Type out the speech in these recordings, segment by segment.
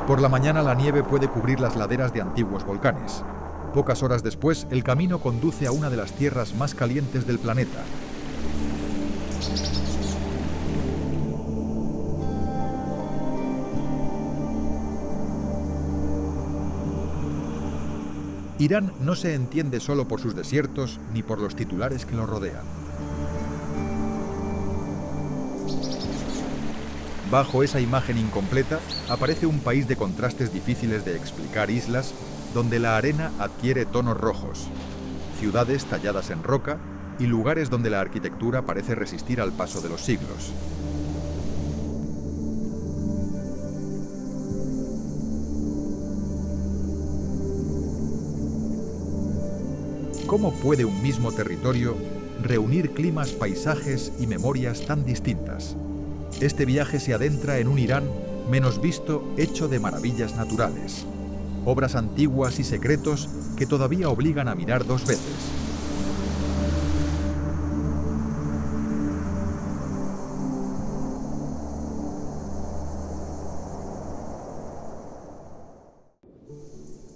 Por la mañana la nieve puede cubrir las laderas de antiguos volcanes. Pocas horas después, el camino conduce a una de las tierras más calientes del planeta. Irán no se entiende solo por sus desiertos ni por los titulares que lo rodean. Bajo esa imagen incompleta aparece un país de contrastes difíciles de explicar, islas donde la arena adquiere tonos rojos, ciudades talladas en roca y lugares donde la arquitectura parece resistir al paso de los siglos. ¿Cómo puede un mismo territorio reunir climas, paisajes y memorias tan distintas? Este viaje se adentra en un Irán menos visto, hecho de maravillas naturales, obras antiguas y secretos que todavía obligan a mirar dos veces.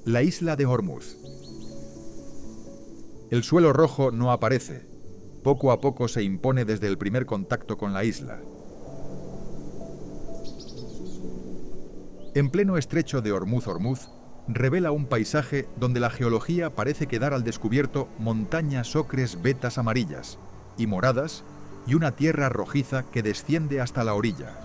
La isla de Hormuz. El suelo rojo no aparece. Poco a poco se impone desde el primer contacto con la isla. En pleno estrecho de Hormuz revela un paisaje donde la geología parece quedar al descubierto montañas ocres, vetas amarillas y moradas y una tierra rojiza que desciende hasta la orilla.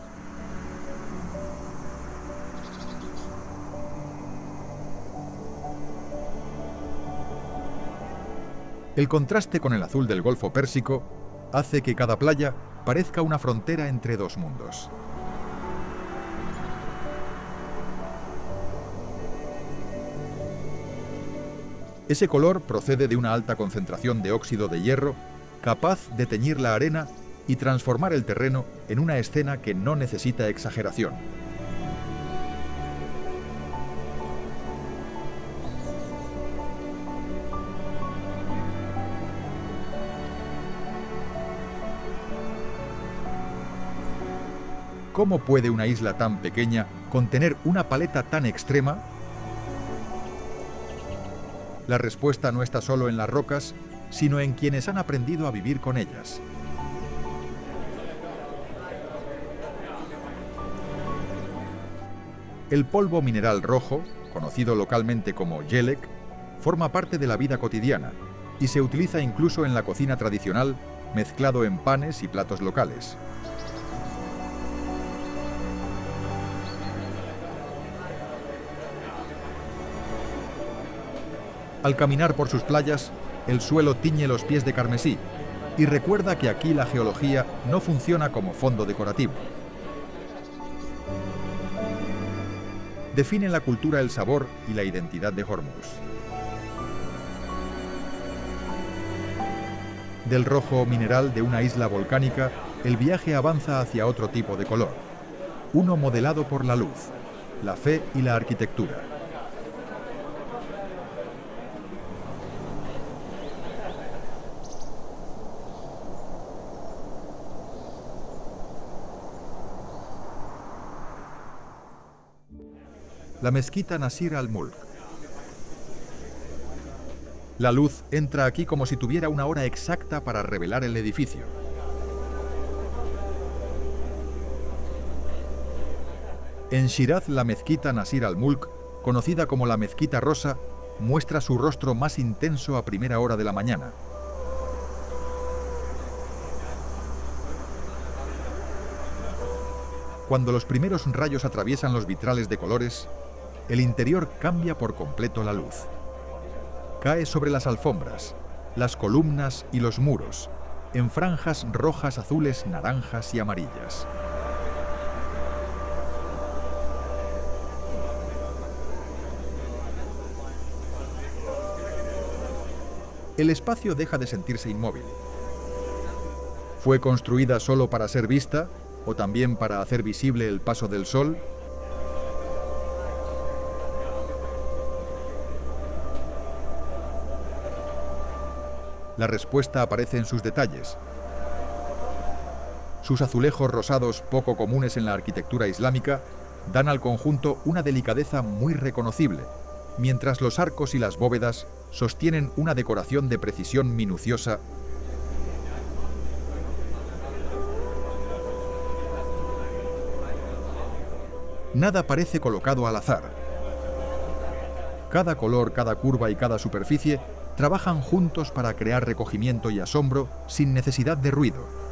El contraste con el azul del Golfo Pérsico hace que cada playa parezca una frontera entre dos mundos. Ese color procede de una alta concentración de óxido de hierro, capaz de teñir la arena y transformar el terreno en una escena que no necesita exageración. ¿Cómo puede una isla tan pequeña contener una paleta tan extrema? La respuesta no está solo en las rocas, sino en quienes han aprendido a vivir con ellas. El polvo mineral rojo, conocido localmente como yelek, forma parte de la vida cotidiana y se utiliza incluso en la cocina tradicional, mezclado en panes y platos locales. Al caminar por sus playas, el suelo tiñe los pies de carmesí y recuerda que aquí la geología no funciona como fondo decorativo. Define la cultura, el sabor y la identidad de Hormuz. Del rojo mineral de una isla volcánica, el viaje avanza hacia otro tipo de color, uno modelado por la luz, la fe y la arquitectura. La mezquita Nasir al-Mulk. La luz entra aquí como si tuviera una hora exacta para revelar el edificio. En Shiraz, la mezquita Nasir al-Mulk, conocida como la Mezquita Rosa, muestra su rostro más intenso a primera hora de la mañana. Cuando los primeros rayos atraviesan los vitrales de colores, el interior cambia por completo la luz. Cae sobre las alfombras, las columnas y los muros, en franjas rojas, azules, naranjas y amarillas. El espacio deja de sentirse inmóvil. ¿Fue construida solo para ser vista o también para hacer visible el paso del sol? La respuesta aparece en sus detalles. Sus azulejos rosados, poco comunes en la arquitectura islámica, dan al conjunto una delicadeza muy reconocible, mientras los arcos y las bóvedas sostienen una decoración de precisión minuciosa. Nada parece colocado al azar. Cada color, cada curva y cada superficie trabajan juntos para crear recogimiento y asombro sin necesidad de ruido.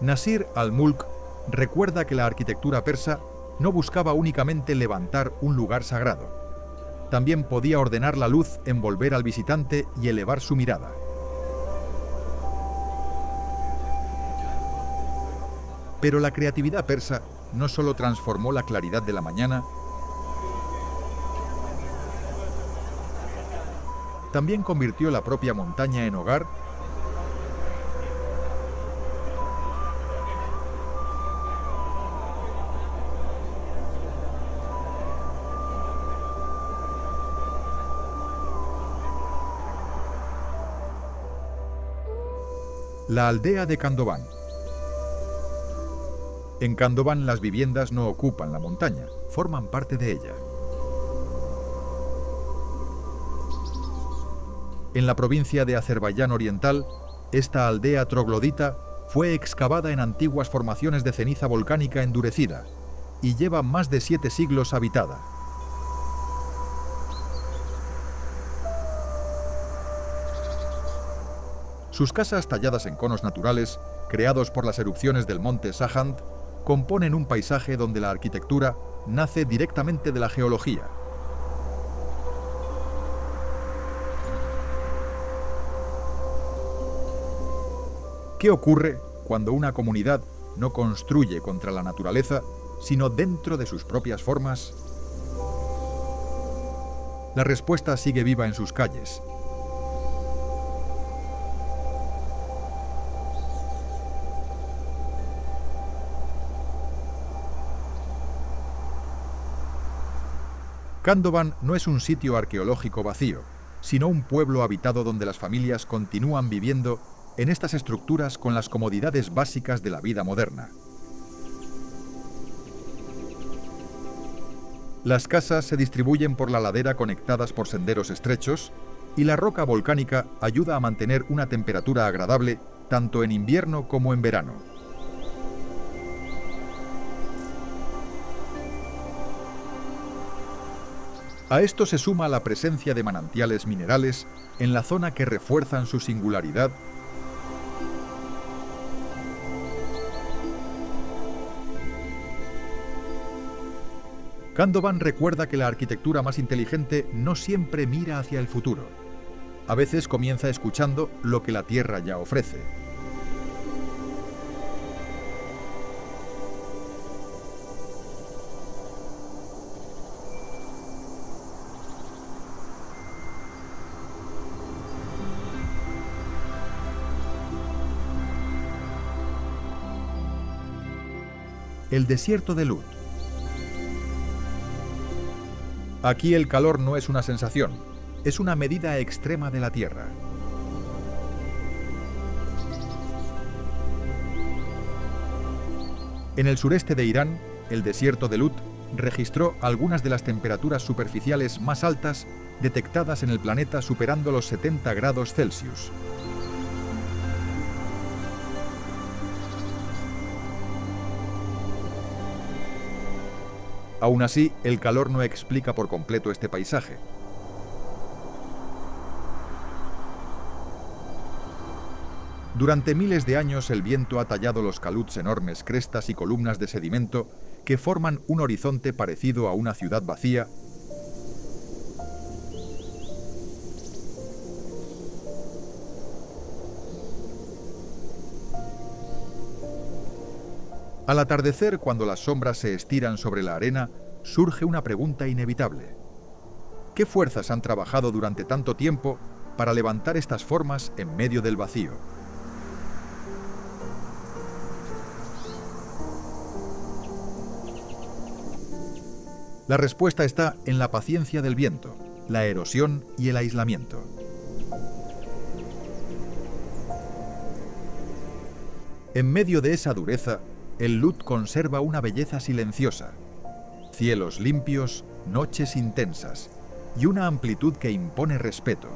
Nasir al-Mulk recuerda que la arquitectura persa no buscaba únicamente levantar un lugar sagrado. También podía ordenar la luz, envolver al visitante y elevar su mirada. Pero la creatividad persa no solo transformó la claridad de la mañana, también convirtió la propia montaña en hogar la aldea de Kandován. En Kandován las viviendas no ocupan la montaña, forman parte de ella. En la provincia de Azerbaiyán Oriental, esta aldea troglodita fue excavada en antiguas formaciones de ceniza volcánica endurecida y lleva más de 7 siglos habitada. Sus casas talladas en conos naturales, creados por las erupciones del monte Sahand, componen un paisaje donde la arquitectura nace directamente de la geología. ¿Qué ocurre cuando una comunidad no construye contra la naturaleza, sino dentro de sus propias formas? La respuesta sigue viva en sus calles. Kandován no es un sitio arqueológico vacío, sino un pueblo habitado donde las familias continúan viviendo en estas estructuras con las comodidades básicas de la vida moderna. Las casas se distribuyen por la ladera conectadas por senderos estrechos y la roca volcánica ayuda a mantener una temperatura agradable tanto en invierno como en verano. A esto se suma la presencia de manantiales minerales en la zona que refuerzan su singularidad. Kandován recuerda que la arquitectura más inteligente no siempre mira hacia el futuro. A veces comienza escuchando lo que la tierra ya ofrece. El desierto de Lut. Aquí el calor no es una sensación, es una medida extrema de la tierra. En el sureste de Irán, el desierto de Lut registró algunas de las temperaturas superficiales más altas detectadas en el planeta, superando los 70 grados Celsius. Aún así, el calor no explica por completo este paisaje. Durante miles de años el viento ha tallado los taluds enormes crestas y columnas de sedimento que forman un horizonte parecido a una ciudad vacía. Al atardecer, cuando las sombras se estiran sobre la arena, surge una pregunta inevitable. ¿Qué fuerzas han trabajado durante tanto tiempo para levantar estas formas en medio del vacío? La respuesta está en la paciencia del viento, la erosión y el aislamiento. En medio de esa dureza, el Lut conserva una belleza silenciosa. Cielos limpios, noches intensas y una amplitud que impone respeto.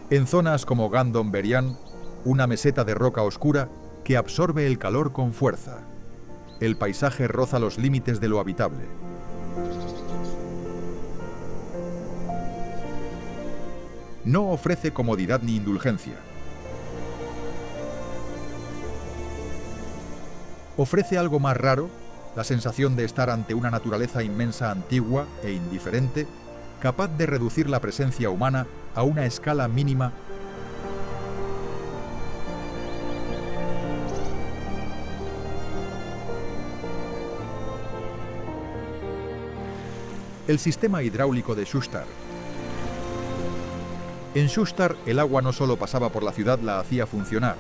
En zonas como Gandon Berian, una meseta de roca oscura que absorbe el calor con fuerza. El paisaje roza los límites de lo habitable. No ofrece comodidad ni indulgencia. Ofrece algo más raro, la sensación de estar ante una naturaleza inmensa, antigua e indiferente, capaz de reducir la presencia humana a una escala mínima. El sistema hidráulico de Shustar. En Shustar, el agua no solo pasaba por la ciudad, la hacía funcionar.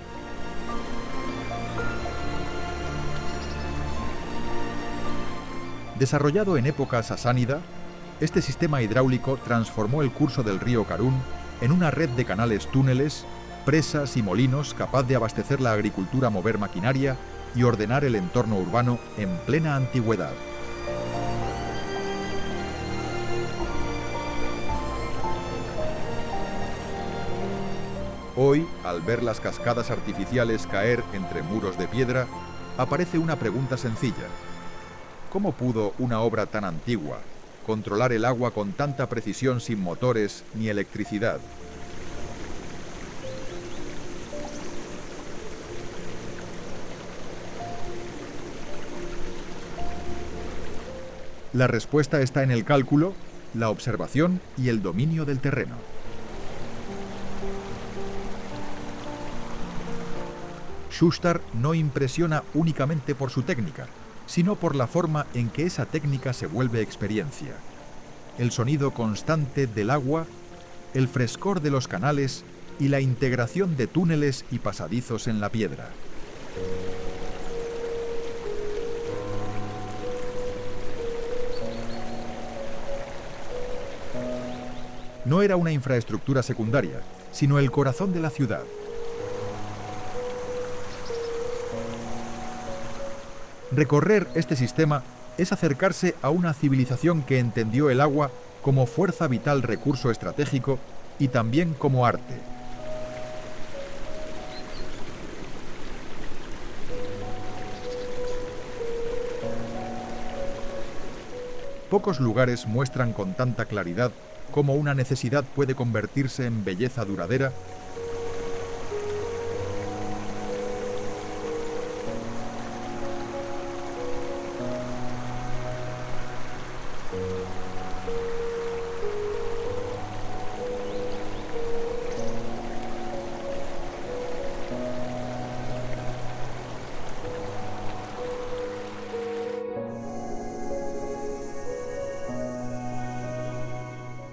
Desarrollado en época sasánida, este sistema hidráulico transformó el curso del río Karun en una red de canales, túneles, presas y molinos capaz de abastecer la agricultura, mover maquinaria y ordenar el entorno urbano en plena antigüedad. Hoy, al ver las cascadas artificiales caer entre muros de piedra, aparece una pregunta sencilla. ¿Cómo pudo una obra tan antigua controlar el agua con tanta precisión sin motores ni electricidad? La respuesta está en el cálculo, la observación y el dominio del terreno. Shustar no impresiona únicamente por su técnica, sino por la forma en que esa técnica se vuelve experiencia. El sonido constante del agua, el frescor de los canales y la integración de túneles y pasadizos en la piedra. No era una infraestructura secundaria, sino el corazón de la ciudad. Recorrer este sistema es acercarse a una civilización que entendió el agua como fuerza vital, recurso estratégico y también como arte. Pocos lugares muestran con tanta claridad cómo una necesidad puede convertirse en belleza duradera.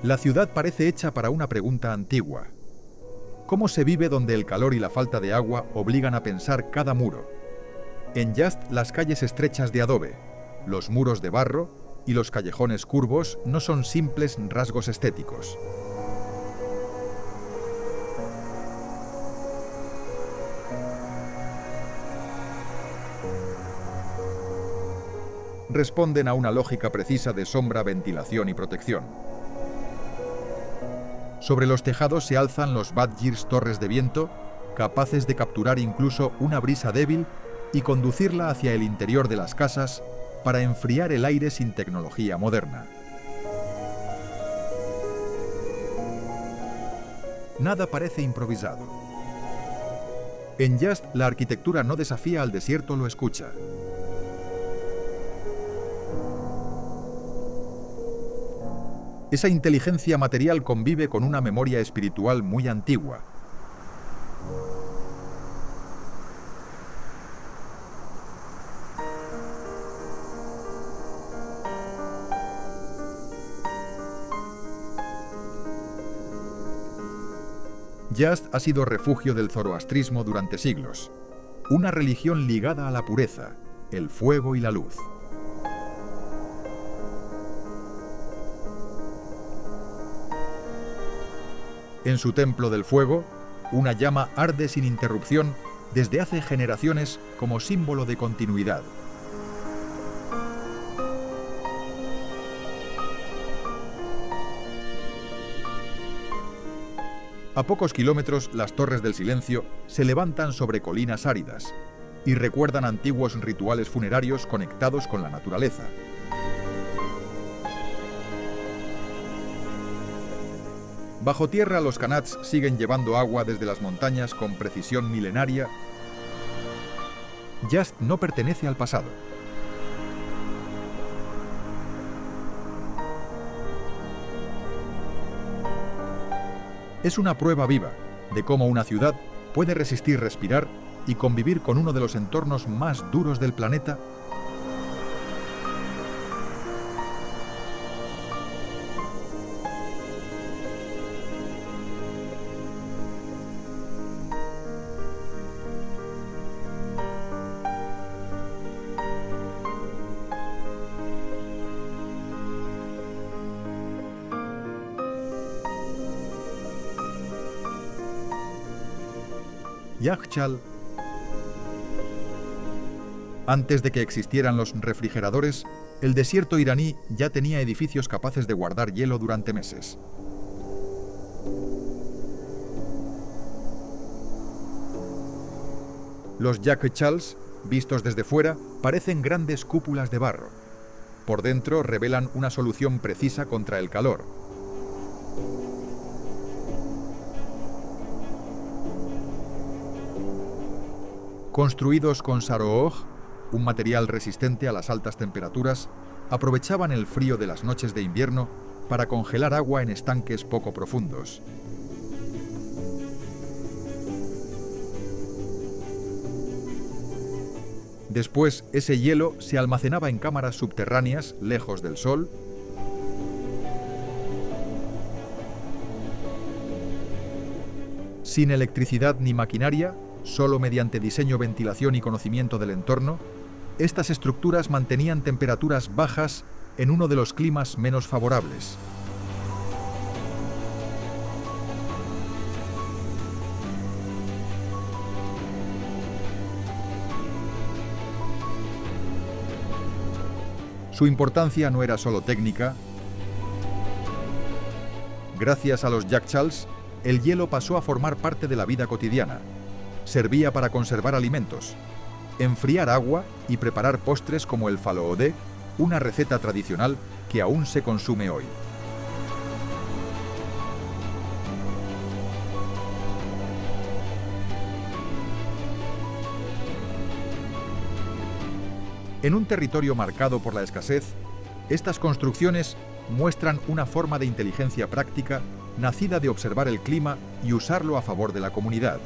La ciudad parece hecha para una pregunta antigua. ¿Cómo se vive donde el calor y la falta de agua obligan a pensar cada muro? En Yazd, las calles estrechas de adobe, los muros de barro y los callejones curvos no son simples rasgos estéticos. Responden a una lógica precisa de sombra, ventilación y protección. Sobre los tejados se alzan los badgirs, torres de viento, capaces de capturar incluso una brisa débil y conducirla hacia el interior de las casas para enfriar el aire sin tecnología moderna. Nada parece improvisado. En Yazd, la arquitectura no desafía al desierto, lo escucha. Esa inteligencia material convive con una memoria espiritual muy antigua. Yazd ha sido refugio del zoroastrismo durante siglos, una religión ligada a la pureza, el fuego y la luz. En su templo del fuego, una llama arde sin interrupción desde hace generaciones como símbolo de continuidad. A pocos kilómetros, las Torres del Silencio se levantan sobre colinas áridas y recuerdan antiguos rituales funerarios conectados con la naturaleza. Bajo tierra, los Qanats siguen llevando agua desde las montañas con precisión milenaria. Yazd no pertenece al pasado. Es una prueba viva de cómo una ciudad puede resistir respirar y convivir con uno de los entornos más duros del planeta. Yaghchal. Antes de que existieran los refrigeradores, el desierto iraní ya tenía edificios capaces de guardar hielo durante meses. Los Yaghchals, vistos desde fuera, parecen grandes cúpulas de barro. Por dentro revelan una solución precisa contra el calor. Construidos con sarooj, un material resistente a las altas temperaturas, aprovechaban el frío de las noches de invierno para congelar agua en estanques poco profundos. Después, ese hielo se almacenaba en cámaras subterráneas lejos del sol. Sin electricidad ni maquinaria, solo mediante diseño, ventilación y conocimiento del entorno, estas estructuras mantenían temperaturas bajas en uno de los climas menos favorables. Su importancia no era solo técnica. Gracias a los Yaghchals, el hielo pasó a formar parte de la vida cotidiana. Servía para conservar alimentos, enfriar agua y preparar postres como el faloodeh, una receta tradicional que aún se consume hoy. En un territorio marcado por la escasez, estas construcciones muestran una forma de inteligencia práctica nacida de observar el clima y usarlo a favor de la comunidad.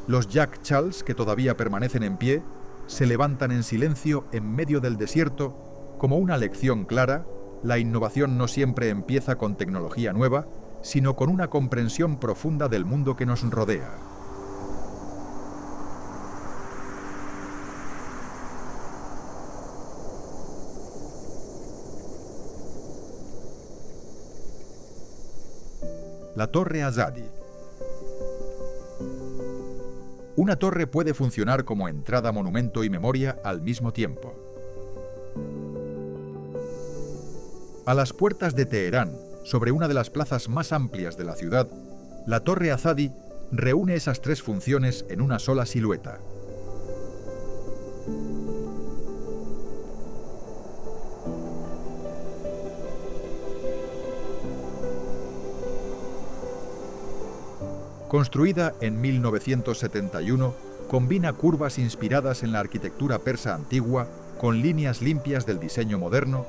Los Yaghchals, que todavía permanecen en pie, se levantan en silencio en medio del desierto como una lección clara: la innovación no siempre empieza con tecnología nueva, sino con una comprensión profunda del mundo que nos rodea. La Torre Azadi. Una torre puede funcionar como entrada, monumento y memoria al mismo tiempo. A las puertas de Teherán, sobre una de las plazas más amplias de la ciudad, la Torre Azadi reúne esas tres funciones en una sola silueta. Construida en 1971, combina curvas inspiradas en la arquitectura persa antigua con líneas limpias del diseño moderno.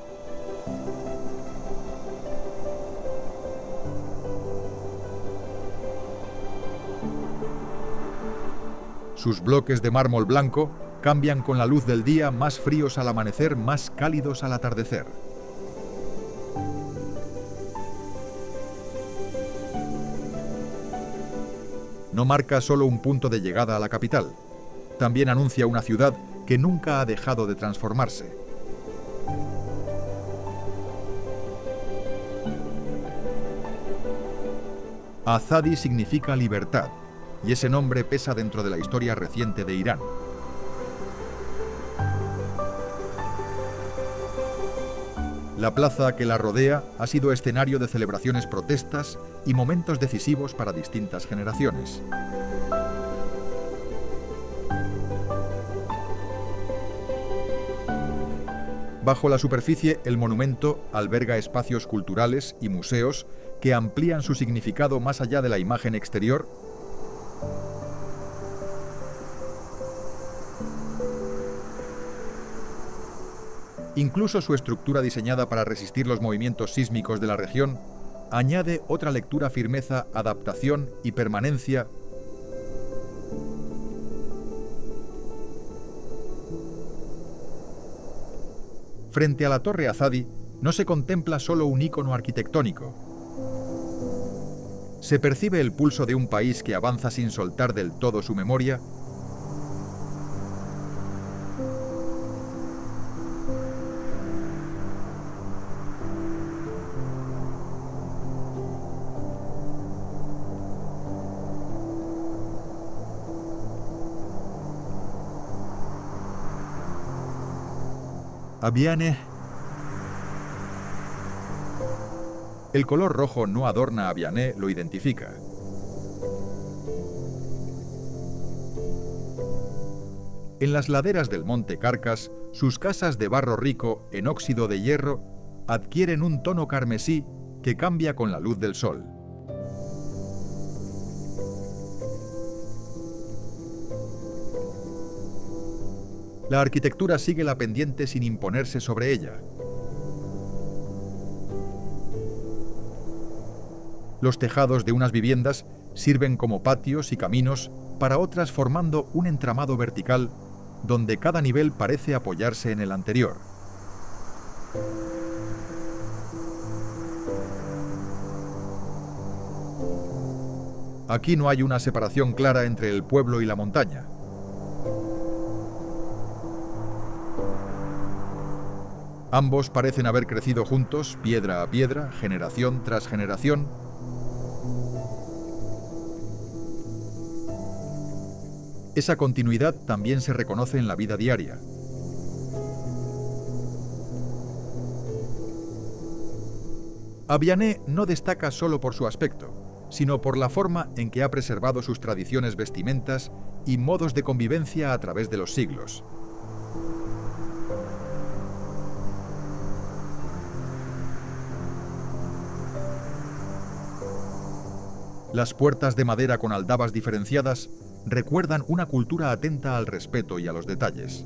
Sus bloques de mármol blanco cambian con la luz del día, más fríos al amanecer, más cálidos al atardecer. No marca solo un punto de llegada a la capital, también anuncia una ciudad que nunca ha dejado de transformarse. Azadi significa libertad, y ese nombre pesa dentro de la historia reciente de Irán. La plaza que la rodea ha sido escenario de celebraciones, protestas y momentos decisivos para distintas generaciones. Bajo la superficie, el monumento alberga espacios culturales y museos que amplían su significado más allá de la imagen exterior. Incluso su estructura diseñada para resistir los movimientos sísmicos de la región añade otra lectura: firmeza, adaptación y permanencia. Frente a la Torre Azadi no se contempla solo un ícono arquitectónico. Se percibe el pulso de un país que avanza sin soltar del todo su memoria. Abiane. El color rojo no adorna a Abiane, lo identifica. En las laderas del monte Carcas, sus casas de barro rico en óxido de hierro adquieren un tono carmesí que cambia con la luz del sol. La arquitectura sigue la pendiente sin imponerse sobre ella. Los tejados de unas viviendas sirven como patios y caminos para otras, formando un entramado vertical donde cada nivel parece apoyarse en el anterior. Aquí no hay una separación clara entre el pueblo y la montaña. Ambos parecen haber crecido juntos, piedra a piedra, generación tras generación. Esa continuidad también se reconoce en la vida diaria. Abiane no destaca solo por su aspecto, sino por la forma en que ha preservado sus tradiciones, vestimentas y modos de convivencia a través de los siglos. Las puertas de madera con aldabas diferenciadas recuerdan una cultura atenta al respeto y a los detalles.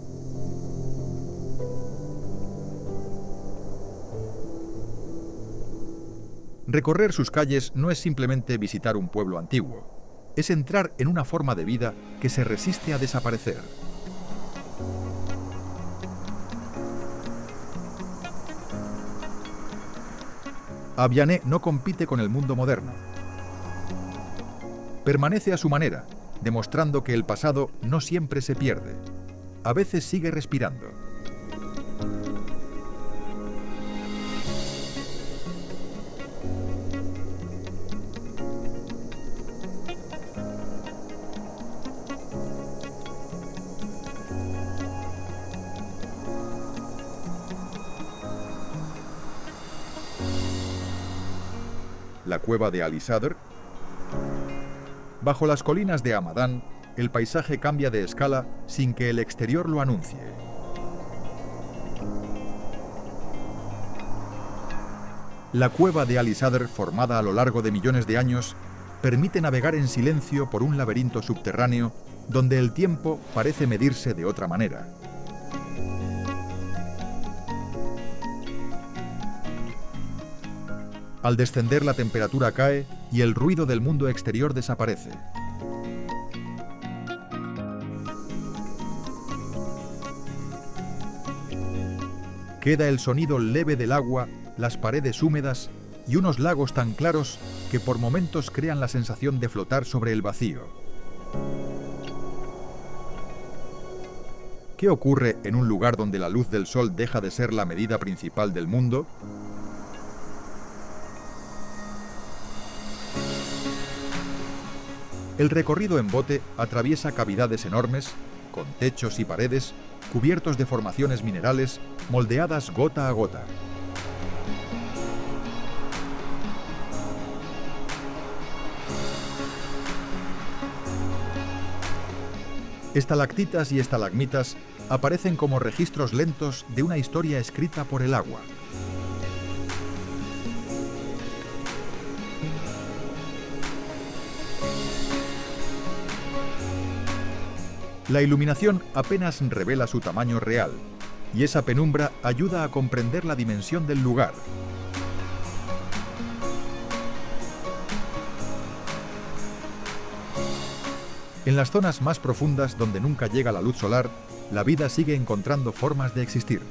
Recorrer sus calles no es simplemente visitar un pueblo antiguo, es entrar en una forma de vida que se resiste a desaparecer. Abiane no compite con el mundo moderno. Permanece a su manera, demostrando que el pasado no siempre se pierde. A veces sigue respirando. La cueva de Ali Sadr. Bajo las colinas de Hamadán, el paisaje cambia de escala sin que el exterior lo anuncie. La cueva de Ali Sadr, formada a lo largo de millones de años, permite navegar en silencio por un laberinto subterráneo donde el tiempo parece medirse de otra manera. Al descender, la temperatura cae y el ruido del mundo exterior desaparece. Queda el sonido leve del agua, las paredes húmedas y unos lagos tan claros que por momentos crean la sensación de flotar sobre el vacío. ¿Qué ocurre en un lugar donde la luz del sol deja de ser la medida principal del mundo? El recorrido en bote atraviesa cavidades enormes, con techos y paredes, cubiertos de formaciones minerales, moldeadas gota a gota. Estalactitas y estalagmitas aparecen como registros lentos de una historia escrita por el agua. La iluminación apenas revela su tamaño real, y esa penumbra ayuda a comprender la dimensión del lugar. En las zonas más profundas donde nunca llega la luz solar, la vida sigue encontrando formas de existir.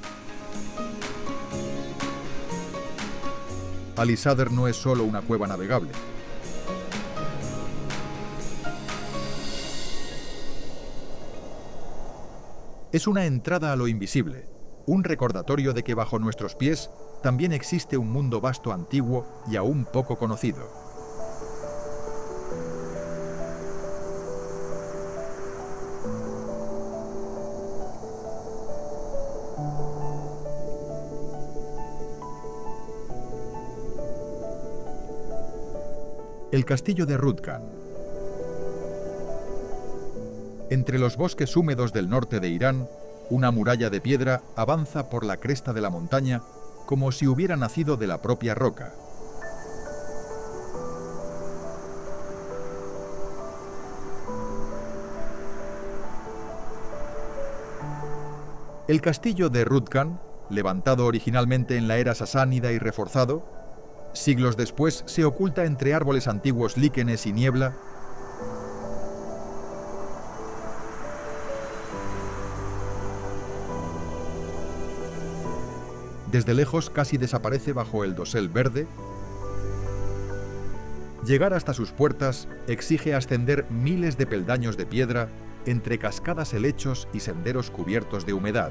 Alisader no es solo una cueva navegable. Es una entrada a lo invisible, un recordatorio de que bajo nuestros pies también existe un mundo vasto antiguo y aún poco conocido. El castillo de Rudkan. Entre los bosques húmedos del norte de Irán, una muralla de piedra avanza por la cresta de la montaña como si hubiera nacido de la propia roca. El castillo de Rudkan, levantado originalmente en la era sasánida y reforzado, siglos después se oculta entre árboles antiguos, líquenes y niebla. Desde lejos casi desaparece bajo el dosel verde. Llegar hasta sus puertas exige ascender miles de peldaños de piedra entre cascadas helechos y senderos cubiertos de humedad.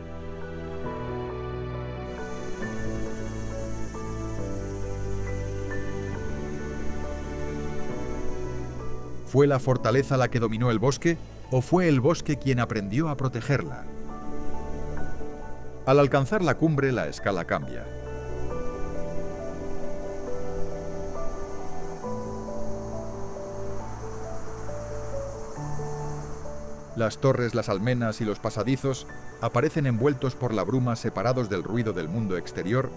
¿Fue la fortaleza la que dominó el bosque o fue el bosque quien aprendió a protegerla? Al alcanzar la cumbre, la escala cambia. Las torres, las almenas y los pasadizos aparecen envueltos por la bruma, separados del ruido del mundo exterior.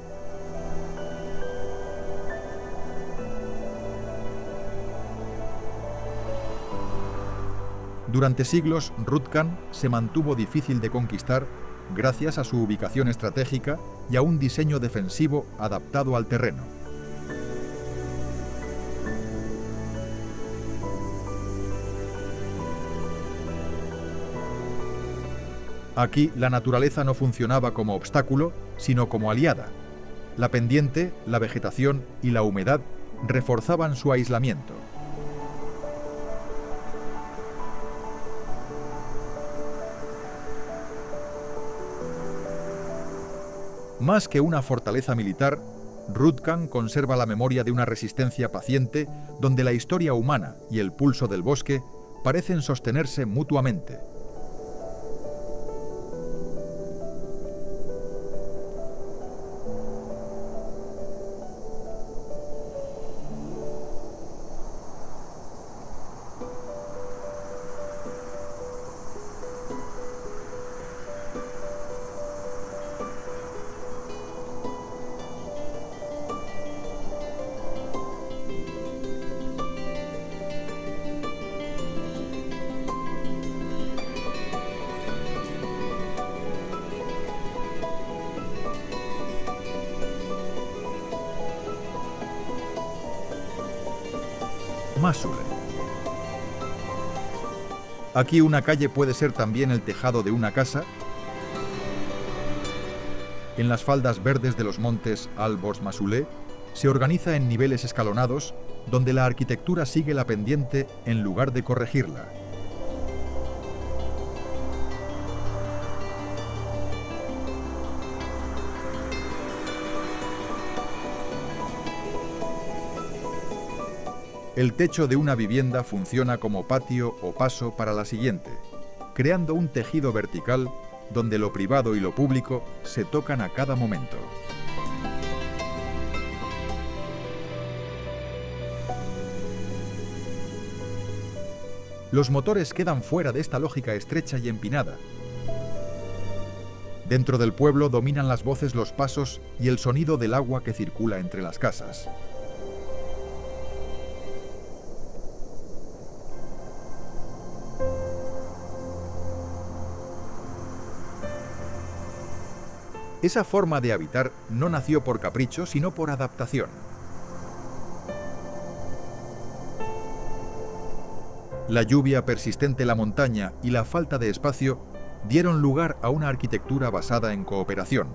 Durante siglos, Rudkan se mantuvo difícil de conquistar gracias a su ubicación estratégica y a un diseño defensivo adaptado al terreno. Aquí la naturaleza no funcionaba como obstáculo, sino como aliada. La pendiente, la vegetación y la humedad reforzaban su aislamiento. Más que una fortaleza militar, Rudkan conserva la memoria de una resistencia paciente donde la historia humana y el pulso del bosque parecen sostenerse mutuamente. Masule. Aquí una calle puede ser también el tejado de una casa. En las faldas verdes de los montes Al-Borz Masule se organiza en niveles escalonados donde la arquitectura sigue la pendiente en lugar de corregirla. El techo de una vivienda funciona como patio o paso para la siguiente, creando un tejido vertical donde lo privado y lo público se tocan a cada momento. Los motores quedan fuera de esta lógica estrecha y empinada. Dentro del pueblo dominan las voces, los pasos y el sonido del agua que circula entre las casas. Esa forma de habitar no nació por capricho, sino por adaptación. La lluvia persistente en la montaña y la falta de espacio dieron lugar a una arquitectura basada en cooperación.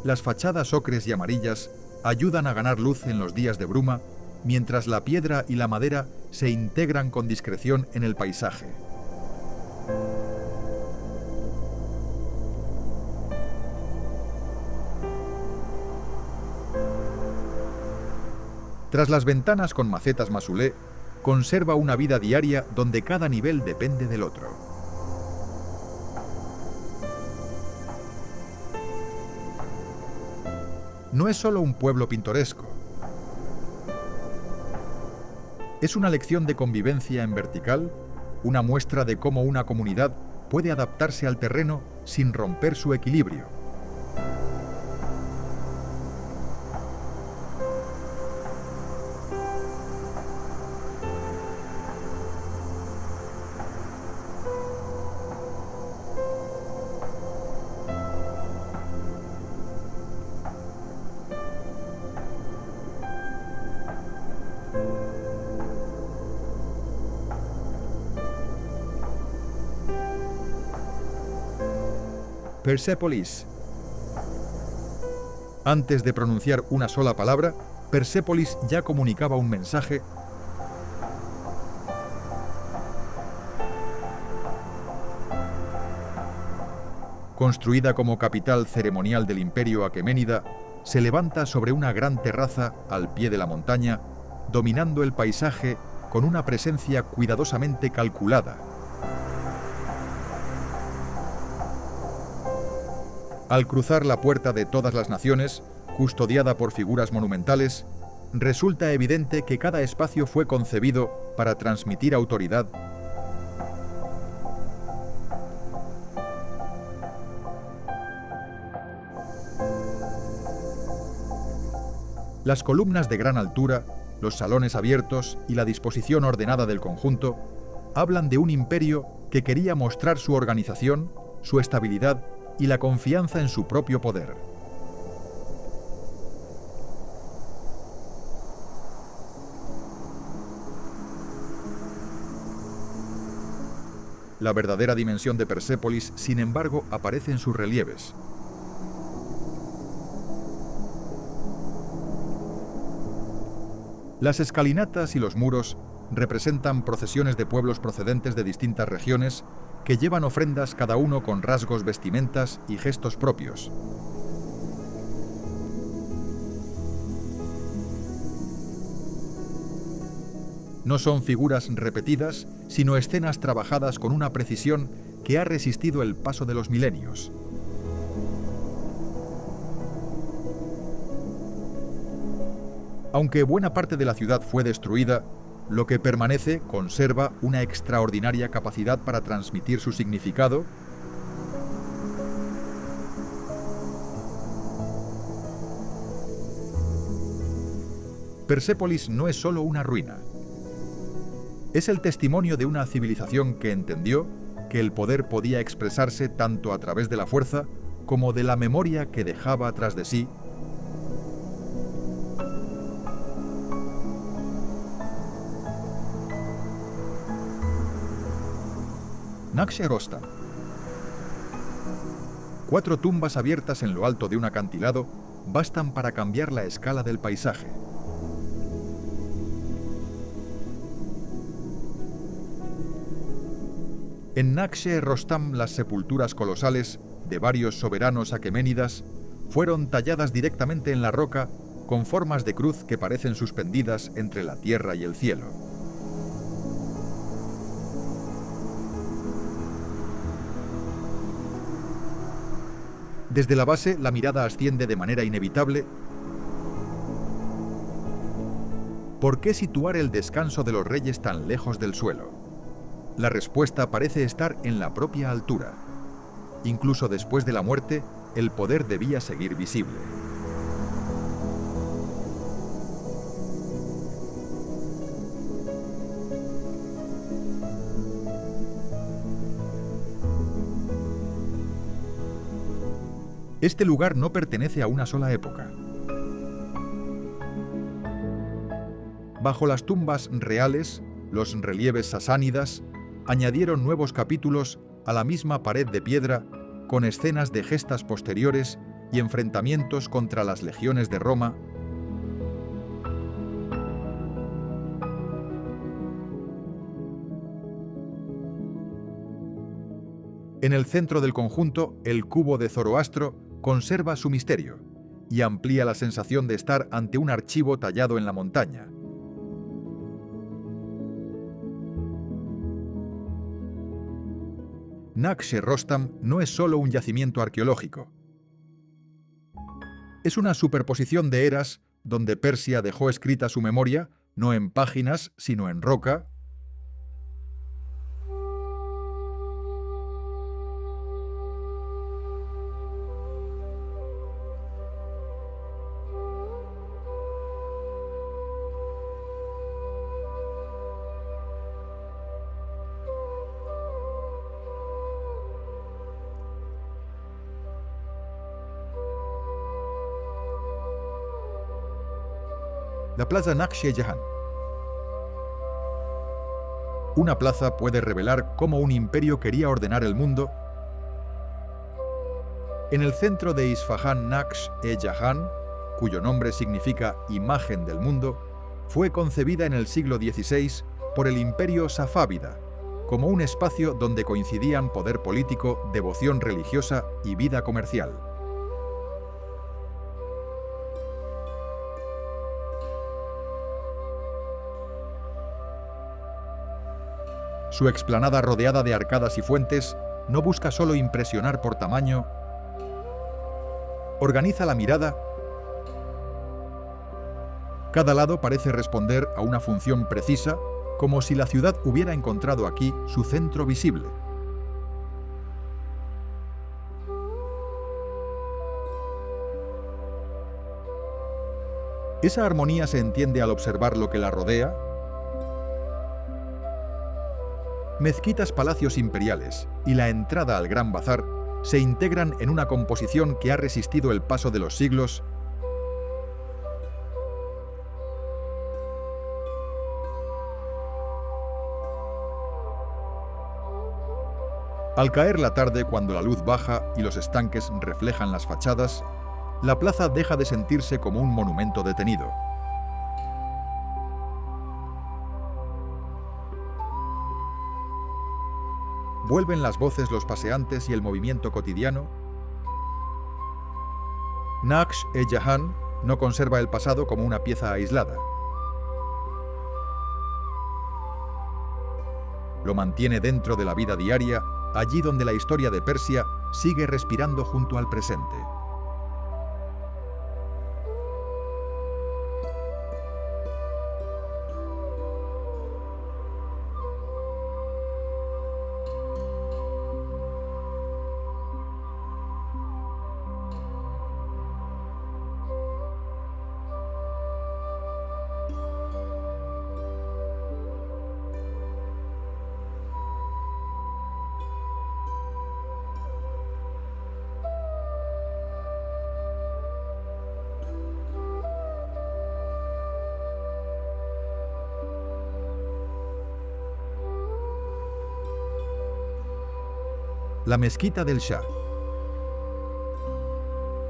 Las fachadas ocres y amarillas ayudan a ganar luz en los días de bruma, mientras la piedra y la madera se integran con discreción en el paisaje. Tras las ventanas con macetas masulé, conserva una vida diaria donde cada nivel depende del otro. No es solo un pueblo pintoresco. Es una lección de convivencia en vertical, una muestra de cómo una comunidad puede adaptarse al terreno sin romper su equilibrio. Persépolis. Antes de pronunciar una sola palabra, Persépolis ya comunicaba un mensaje construida como capital ceremonial del imperio aqueménida, se levanta sobre una gran terraza al pie de la montaña, dominando el paisaje con una presencia cuidadosamente calculada. Al cruzar la puerta de todas las naciones, custodiada por figuras monumentales, resulta evidente que cada espacio fue concebido para transmitir autoridad. Las columnas de gran altura, los salones abiertos y la disposición ordenada del conjunto hablan de un imperio que quería mostrar su organización, su estabilidad y la confianza en su propio poder. La verdadera dimensión de Persépolis, sin embargo, aparece en sus relieves. Las escalinatas y los muros representan procesiones de pueblos procedentes de distintas regiones que llevan ofrendas, cada uno con rasgos, vestimentas y gestos propios. No son figuras repetidas, sino escenas trabajadas con una precisión que ha resistido el paso de los milenios. Aunque buena parte de la ciudad fue destruida, lo que permanece conserva una extraordinaria capacidad para transmitir su significado Persépolis no es solo una ruina. Es el testimonio de una civilización que entendió que el poder podía expresarse tanto a través de la fuerza como de la memoria que dejaba tras de sí. Naksh Rostam. 4 tumbas abiertas en lo alto de un acantilado bastan para cambiar la escala del paisaje. En Nakhche-Rostam las sepulturas colosales de varios soberanos aqueménidas fueron talladas directamente en la roca con formas de cruz que parecen suspendidas entre la tierra y el cielo. Desde la base, la mirada asciende de manera inevitable. ¿Por qué situar el descanso de los reyes tan lejos del suelo? La respuesta parece estar en la propia altura. Incluso después de la muerte, el poder debía seguir visible. Este lugar no pertenece a una sola época. Bajo las tumbas reales, los relieves sasánidas añadieron nuevos capítulos a la misma pared de piedra con escenas de gestas posteriores y enfrentamientos contra las legiones de Roma. En el centro del conjunto, el cubo de Zoroastro conserva su misterio y amplía la sensación de estar ante un archivo tallado en la montaña. Nakhche-Rostam no es solo un yacimiento arqueológico. Es una superposición de eras donde Persia dejó escrita su memoria, no en páginas, sino en roca. La plaza Nakhche-Jahan. Una plaza puede revelar cómo un imperio quería ordenar el mundo. En el centro de Isfahán, Nakhche-Jahan, cuyo nombre significa imagen del mundo, fue concebida en el siglo XVI por el imperio safávida, como un espacio donde coincidían poder político, devoción religiosa y vida comercial. Su explanada rodeada de arcadas y fuentes no busca solo impresionar por tamaño, organiza la mirada. Cada lado parece responder a una función precisa, como si la ciudad hubiera encontrado aquí su centro visible. Esa armonía se entiende al observar lo que la rodea. Mezquitas, palacios imperiales y la entrada al Gran Bazar se integran en una composición que ha resistido el paso de los siglos. Al caer la tarde, cuando la luz baja y los estanques reflejan las fachadas, la plaza deja de sentirse como un monumento detenido. Vuelven las voces, los paseantes y el movimiento cotidiano. Nakhche-Jahan no conserva el pasado como una pieza aislada. Lo mantiene dentro de la vida diaria, allí donde la historia de Persia sigue respirando junto al presente. La mezquita del Shah.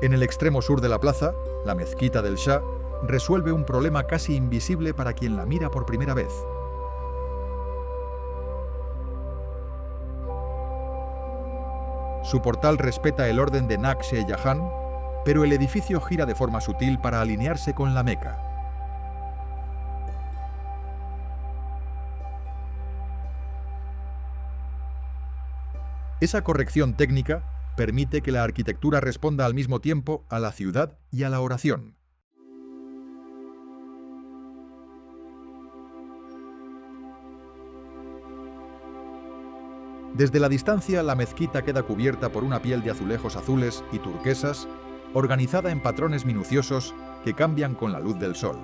En el extremo sur de la plaza, la mezquita del Shah resuelve un problema casi invisible para quien la mira por primera vez. Su portal respeta el orden de Naqsh-e-Jahan, pero el edificio gira de forma sutil para alinearse con la Meca. Esa corrección técnica permite que la arquitectura responda al mismo tiempo a la ciudad y a la oración. Desde la distancia, la mezquita queda cubierta por una piel de azulejos azules y turquesas, organizada en patrones minuciosos que cambian con la luz del sol.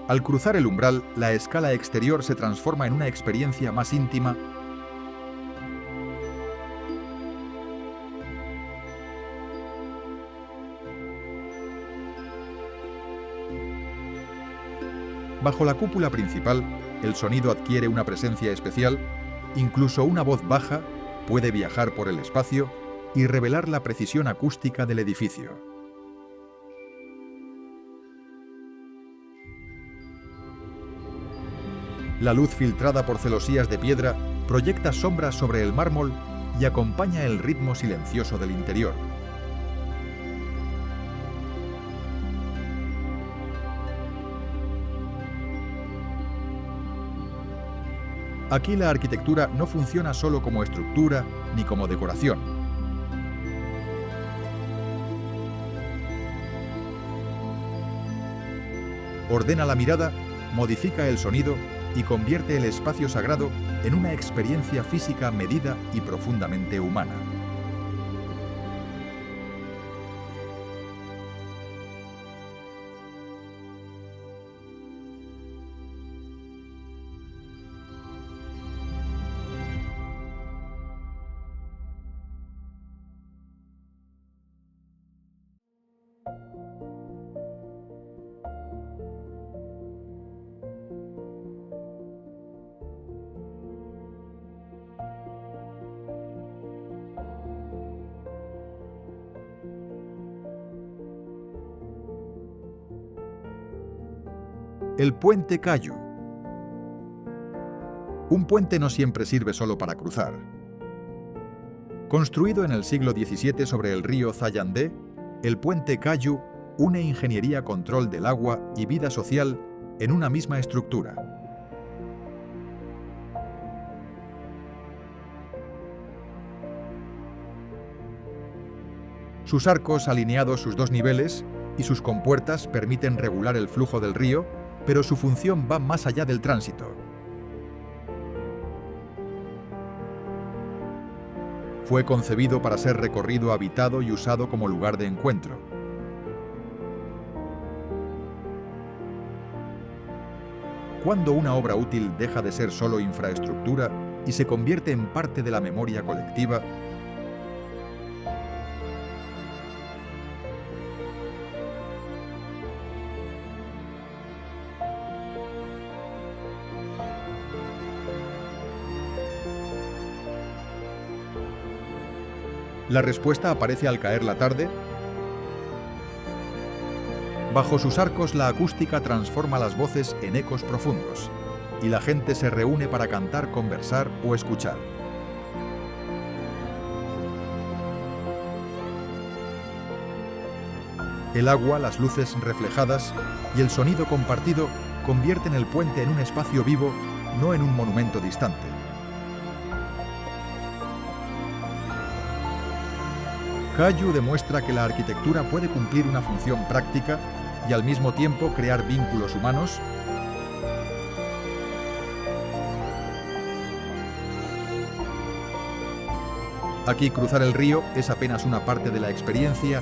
Al cruzar el umbral, la escala exterior se transforma en una experiencia más íntima. Bajo la cúpula principal, el sonido adquiere una presencia especial, incluso una voz baja puede viajar por el espacio y revelar la precisión acústica del edificio. La luz filtrada por celosías de piedra proyecta sombras sobre el mármol y acompaña el ritmo silencioso del interior. Aquí la arquitectura no funciona solo como estructura ni como decoración. Ordena la mirada, modifica el sonido y convierte el espacio sagrado en una experiencia física medida y profundamente humana. El puente Cayu. Un puente no siempre sirve solo para cruzar. Construido en el siglo XVII sobre el río Zayandé, el puente Cayu une ingeniería, control del agua y vida social en una misma estructura. Sus arcos alineados sus dos niveles y sus compuertas permiten regular el flujo del río, pero su función va más allá del tránsito. Fue concebido para ser recorrido, habitado y usado como lugar de encuentro. ¿Cuándo una obra útil deja de ser solo infraestructura y se convierte en parte de la memoria colectiva? La respuesta aparece al caer la tarde. Bajo sus arcos, la acústica transforma las voces en ecos profundos, y la gente se reúne para cantar, conversar o escuchar. El agua, las luces reflejadas y el sonido compartido convierten el puente en un espacio vivo, no en un monumento distante. Cayu demuestra que la arquitectura puede cumplir una función práctica y al mismo tiempo crear vínculos humanos. Aquí cruzar el río es apenas una parte de la experiencia.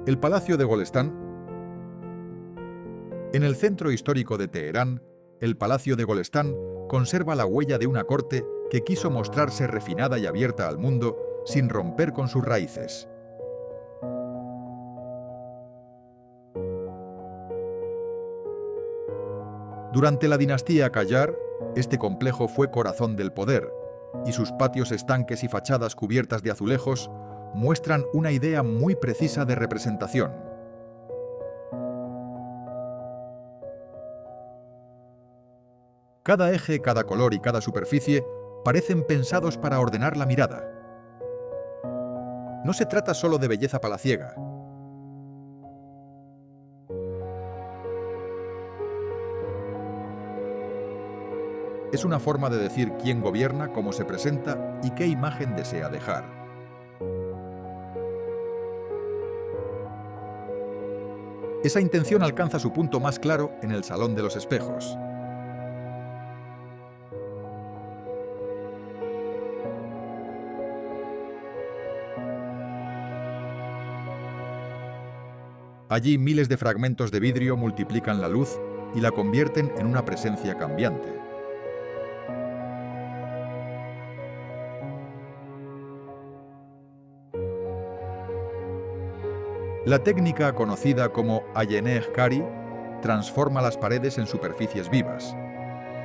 El Palacio de Golestán. En el centro histórico de Teherán, el Palacio de Golestán conserva la huella de una corte que quiso mostrarse refinada y abierta al mundo sin romper con sus raíces. Durante la dinastía Qajar, este complejo fue corazón del poder, y sus patios estanques y fachadas cubiertas de azulejos muestran una idea muy precisa de representación. Cada eje, cada color y cada superficie parecen pensados para ordenar la mirada. No se trata solo de belleza palaciega. Es una forma de decir quién gobierna, cómo se presenta y qué imagen desea dejar. Esa intención alcanza su punto más claro en el Salón de los Espejos. Allí miles de fragmentos de vidrio multiplican la luz y la convierten en una presencia cambiante. La técnica conocida como Ayeneh Kari transforma las paredes en superficies vivas.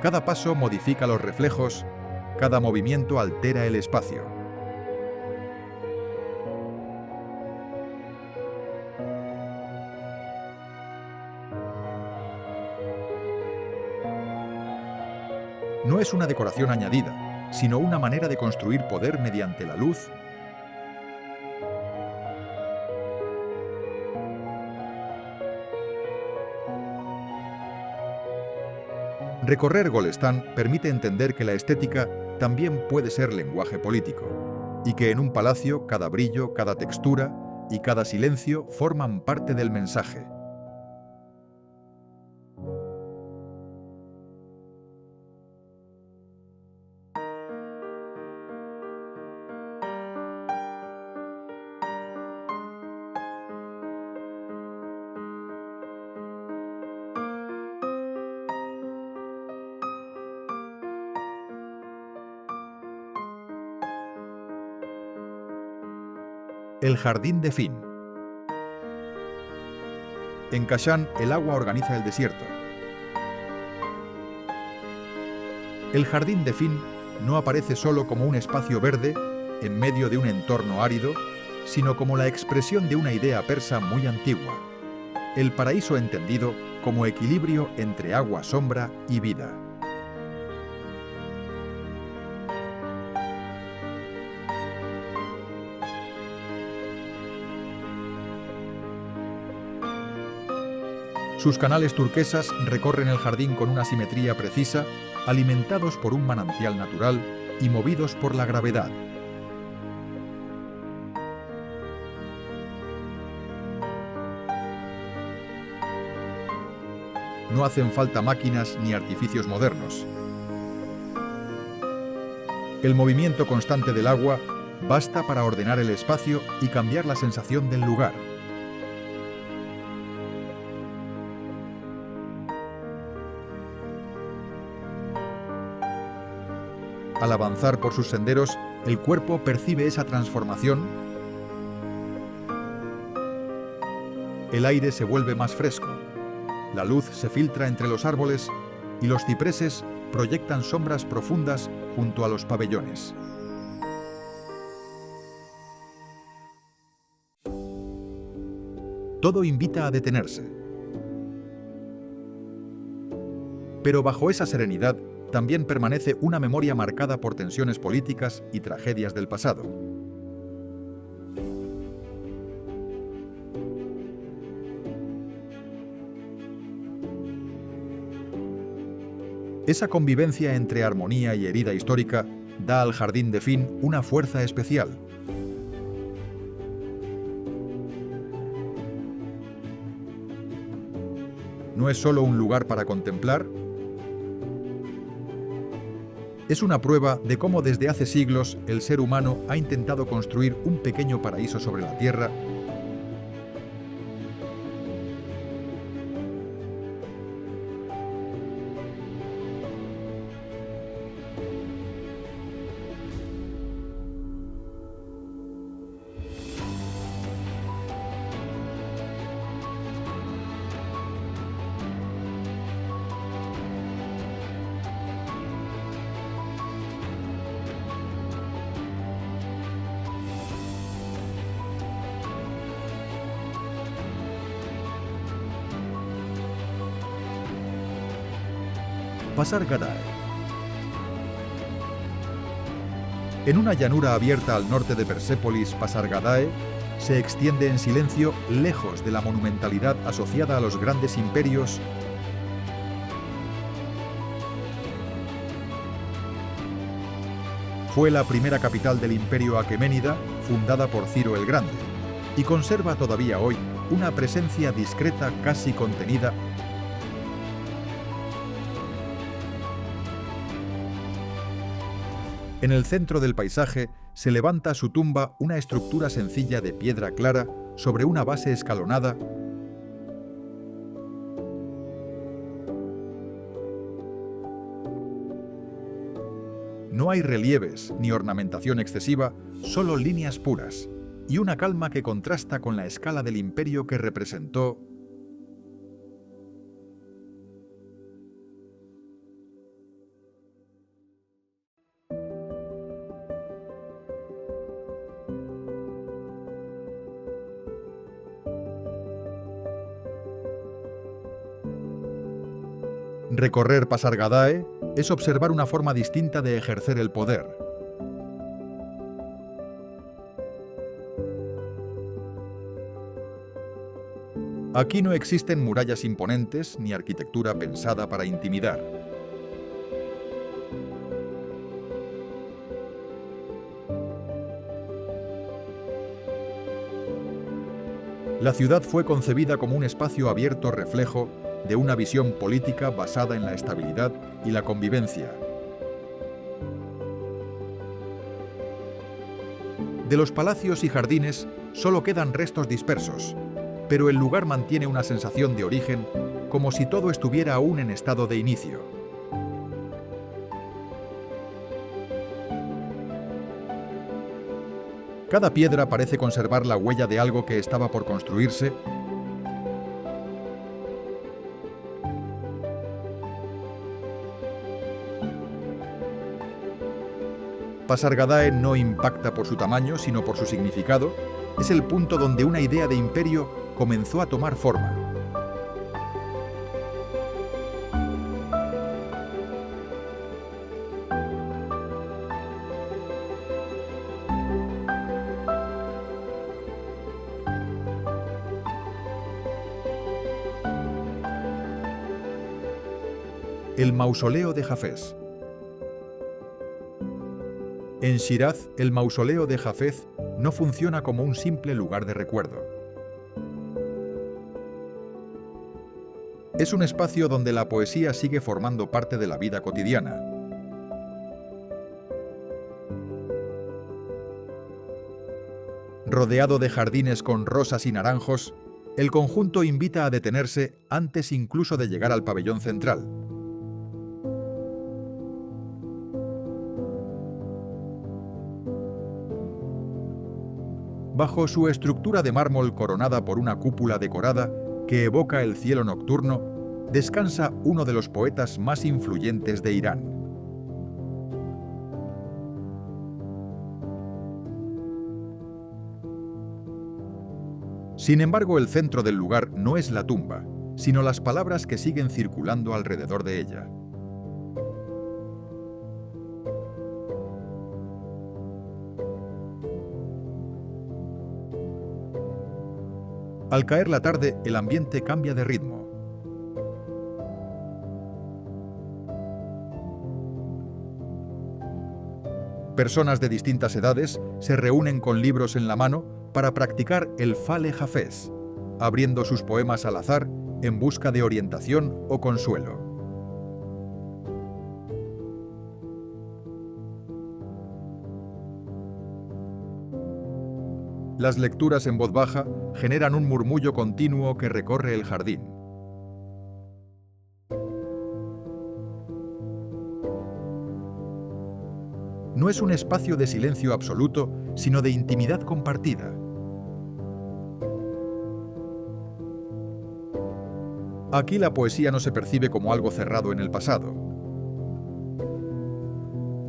Cada paso modifica los reflejos, cada movimiento altera el espacio. No es una decoración añadida, sino una manera de construir poder mediante la luz. Recorrer Golestán permite entender que la estética también puede ser lenguaje político, y que en un palacio cada brillo, cada textura y cada silencio forman parte del mensaje. El Jardín de Fin. En Kashan, el agua organiza el desierto. El Jardín de Fin no aparece solo como un espacio verde en medio de un entorno árido, sino como la expresión de una idea persa muy antigua: el paraíso entendido como equilibrio entre agua, sombra y vida. Sus canales turquesas recorren el jardín con una simetría precisa, alimentados por un manantial natural y movidos por la gravedad. No hacen falta máquinas ni artificios modernos. El movimiento constante del agua basta para ordenar el espacio y cambiar la sensación del lugar. Al avanzar por sus senderos, el cuerpo percibe esa transformación. El aire se vuelve más fresco, la luz se filtra entre los árboles y los cipreses proyectan sombras profundas junto a los pabellones. Todo invita a detenerse. Pero bajo esa serenidad también permanece una memoria marcada por tensiones políticas y tragedias del pasado. Esa convivencia entre armonía y herida histórica da al Jardín de Fin una fuerza especial. No es solo un lugar para contemplar, es una prueba de cómo desde hace siglos el ser humano ha intentado construir un pequeño paraíso sobre la tierra Pasargadae. En una llanura abierta al norte de Persépolis, Pasargadae se extiende en silencio lejos de la monumentalidad asociada a los grandes imperios Fue la primera capital del Imperio Aqueménida, fundada por Ciro el Grande, y conserva todavía hoy una presencia discreta casi contenida. En el centro del paisaje se levanta su tumba, una estructura sencilla de piedra clara sobre una base escalonada. No hay relieves ni ornamentación excesiva, solo líneas puras y una calma que contrasta con la escala del imperio que representó. Recorrer Pasargadae es observar una forma distinta de ejercer el poder. Aquí no existen murallas imponentes ni arquitectura pensada para intimidar. La ciudad fue concebida como un espacio abierto reflejo de una visión política basada en la estabilidad y la convivencia. De los palacios y jardines solo quedan restos dispersos, pero el lugar mantiene una sensación de origen, como si todo estuviera aún en estado de inicio. Cada piedra parece conservar la huella de algo que estaba por construirse. Pasargadae no impacta por su tamaño, sino por su significado. Es el punto donde una idea de imperio comenzó a tomar forma. El mausoleo de Jafes. En Shiraz, el mausoleo de Jafes no funciona como un simple lugar de recuerdo. Es un espacio donde la poesía sigue formando parte de la vida cotidiana. Rodeado de jardines con rosas y naranjos, el conjunto invita a detenerse antes incluso de llegar al pabellón central. Bajo su estructura de mármol coronada por una cúpula decorada que evoca el cielo nocturno, descansa uno de los poetas más influyentes de Irán. Sin embargo, el centro del lugar no es la tumba, sino las palabras que siguen circulando alrededor de ella. Al caer la tarde, el ambiente cambia de ritmo. Personas de distintas edades se reúnen con libros en la mano para practicar el Fale Jafes, abriendo sus poemas al azar en busca de orientación o consuelo. Las lecturas en voz baja generan un murmullo continuo que recorre el jardín. No es un espacio de silencio absoluto, sino de intimidad compartida. Aquí la poesía no se percibe como algo cerrado en el pasado.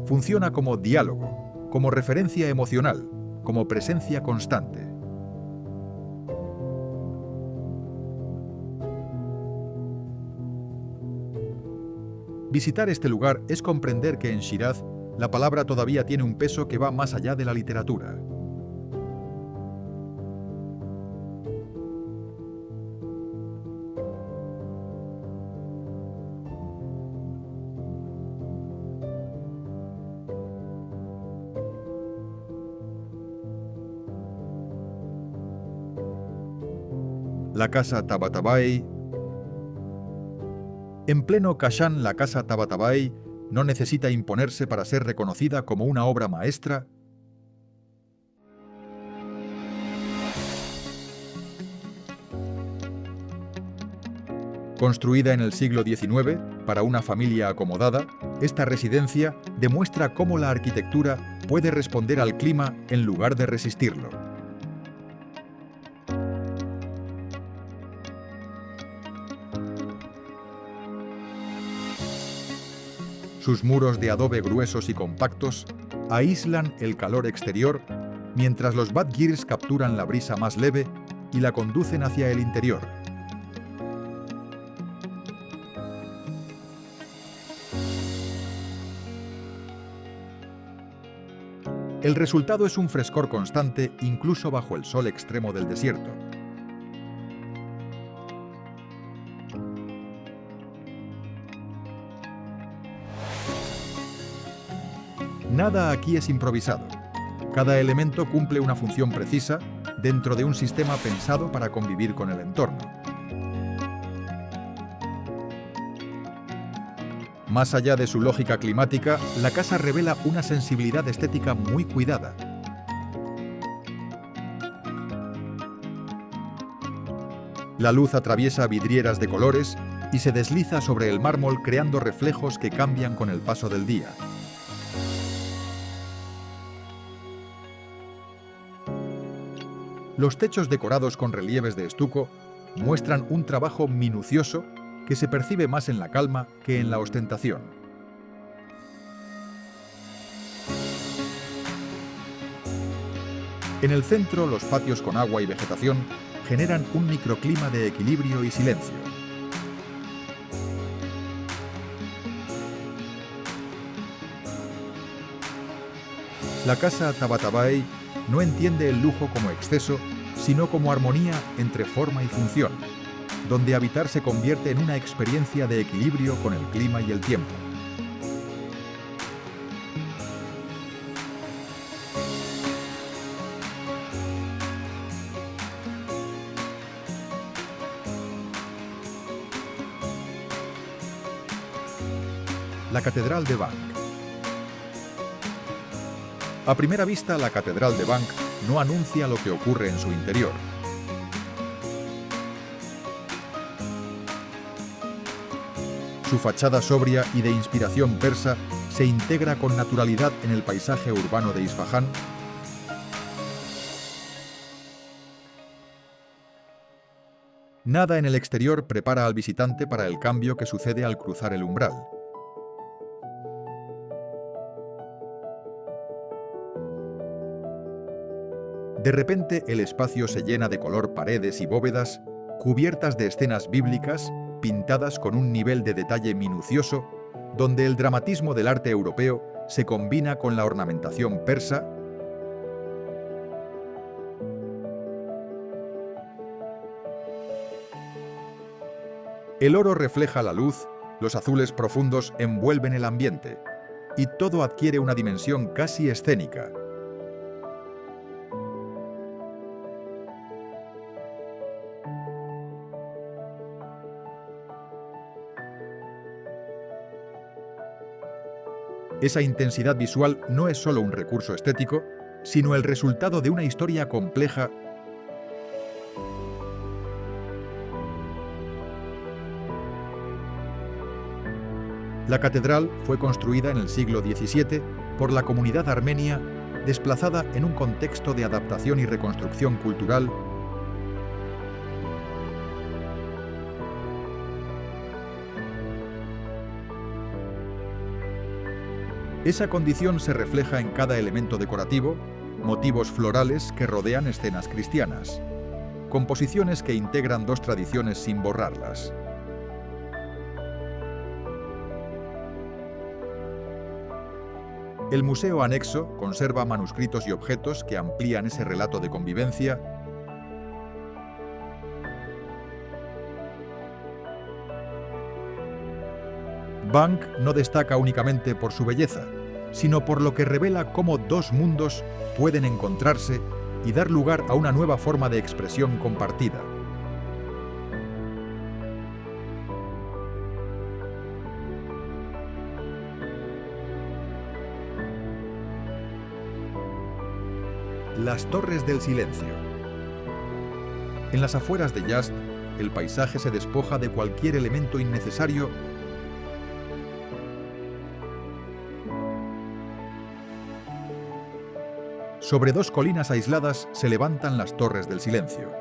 Funciona como diálogo, como referencia emocional, como presencia constante. Visitar este lugar es comprender que en Shiraz la palabra todavía tiene un peso que va más allá de la literatura. La Casa Tabatabai. En pleno Kashan, la Casa Tabatabai no necesita imponerse para ser reconocida como una obra maestra. Construida en el siglo XIX para una familia acomodada, esta residencia demuestra cómo la arquitectura puede responder al clima en lugar de resistirlo. Sus muros de adobe gruesos y compactos aíslan el calor exterior, mientras los badgirs capturan la brisa más leve y la conducen hacia el interior. El resultado es un frescor constante incluso bajo el sol extremo del desierto. Nada aquí es improvisado. Cada elemento cumple una función precisa dentro de un sistema pensado para convivir con el entorno. Más allá de su lógica climática, la casa revela una sensibilidad estética muy cuidada. La luz atraviesa vidrieras de colores y se desliza sobre el mármol creando reflejos que cambian con el paso del día. Los techos decorados con relieves de estuco muestran un trabajo minucioso que se percibe más en la calma que en la ostentación. En el centro, los patios con agua y vegetación generan un microclima de equilibrio y silencio. La Casa Tabatabai no entiende el lujo como exceso, sino como armonía entre forma y función, donde habitar se convierte en una experiencia de equilibrio con el clima y el tiempo. La Catedral de Banq. A primera vista, la Catedral de Banq no anuncia lo que ocurre en su interior. Su fachada sobria y de inspiración persa se integra con naturalidad en el paisaje urbano de Isfahán. Nada en el exterior prepara al visitante para el cambio que sucede al cruzar el umbral. De repente, el espacio se llena de color paredes y bóvedas, cubiertas de escenas bíblicas, pintadas con un nivel de detalle minucioso, donde el dramatismo del arte europeo se combina con la ornamentación persa. El oro refleja la luz, los azules profundos envuelven el ambiente, y todo adquiere una dimensión casi escénica. Esa intensidad visual no es solo un recurso estético, sino el resultado de una historia compleja. La catedral fue construida en el siglo XVII por la comunidad armenia, desplazada en un contexto de adaptación y reconstrucción cultural. Esa condición se refleja en cada elemento decorativo, motivos florales que rodean escenas cristianas, composiciones que integran dos tradiciones sin borrarlas. El museo anexo conserva manuscritos y objetos que amplían ese relato de convivencia. Bank no destaca únicamente por su belleza, sino por lo que revela cómo dos mundos pueden encontrarse y dar lugar a una nueva forma de expresión compartida. Las Torres del Silencio. En las afueras de Yazd, el paisaje se despoja de cualquier elemento innecesario . Sobre dos colinas aisladas se levantan las Torres del Silencio,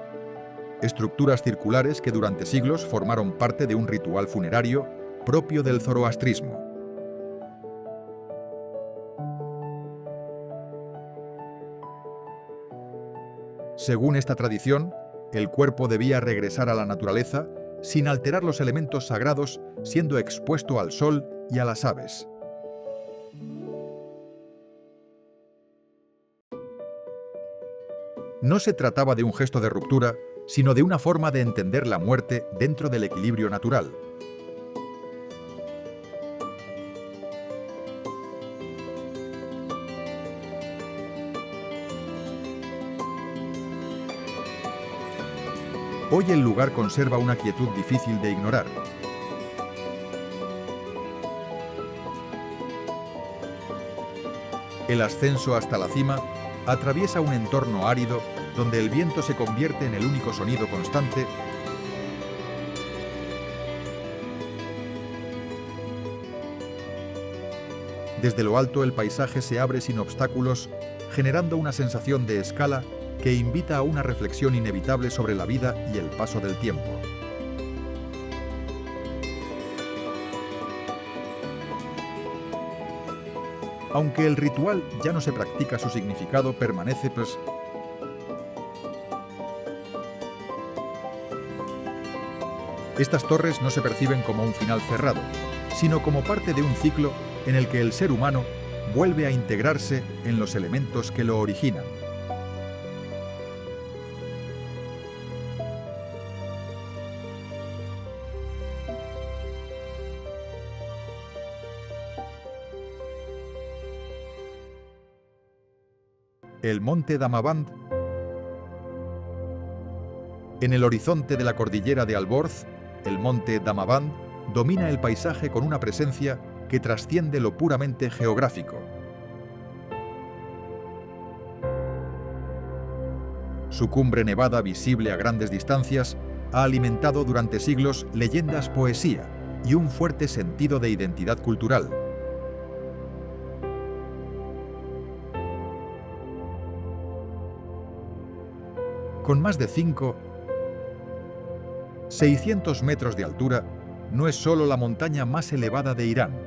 estructuras circulares que durante siglos formaron parte de un ritual funerario propio del zoroastrismo. Según esta tradición, el cuerpo debía regresar a la naturaleza sin alterar los elementos sagrados, siendo expuesto al sol y a las aves. No se trataba de un gesto de ruptura, sino de una forma de entender la muerte dentro del equilibrio natural. Hoy el lugar conserva una quietud difícil de ignorar. El ascenso hasta la cima atraviesa un entorno árido donde el viento se convierte en el único sonido constante . Desde lo alto el paisaje se abre sin obstáculos, generando una sensación de escala que invita a una reflexión inevitable sobre la vida y el paso del tiempo. Aunque el ritual ya no se practica, su significado permanece Estas torres no se perciben como un final cerrado, sino como parte de un ciclo en el que el ser humano vuelve a integrarse en los elementos que lo originan. El monte Damavand. En el horizonte de la cordillera de Alborz, el monte Damavand domina el paisaje con una presencia que trasciende lo puramente geográfico. Su cumbre nevada, visible a grandes distancias, ha alimentado durante siglos leyendas, poesía y un fuerte sentido de identidad cultural. Con más de 600 metros de altura, no es solo la montaña más elevada de Irán,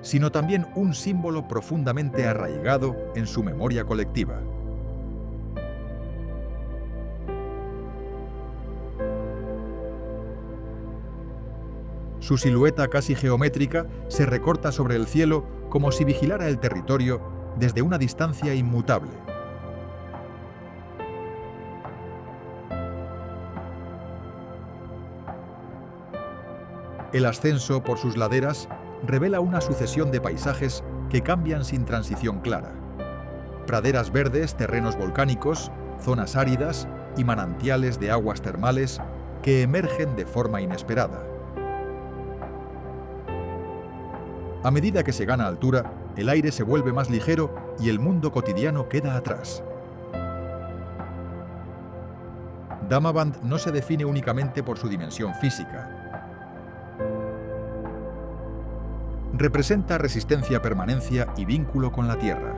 sino también un símbolo profundamente arraigado en su memoria colectiva. Su silueta casi geométrica se recorta sobre el cielo como si vigilara el territorio desde una distancia inmutable. El ascenso por sus laderas revela una sucesión de paisajes que cambian sin transición clara. Praderas verdes, terrenos volcánicos, zonas áridas y manantiales de aguas termales que emergen de forma inesperada. A medida que se gana altura, el aire se vuelve más ligero y el mundo cotidiano queda atrás. Damavand no se define únicamente por su dimensión física. Representa resistencia, permanencia y vínculo con la tierra.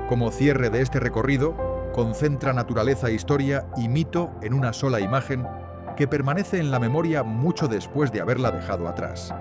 Como cierre de este recorrido, concentra naturaleza, historia y mito en una sola imagen que permanece en la memoria mucho después de haberla dejado atrás.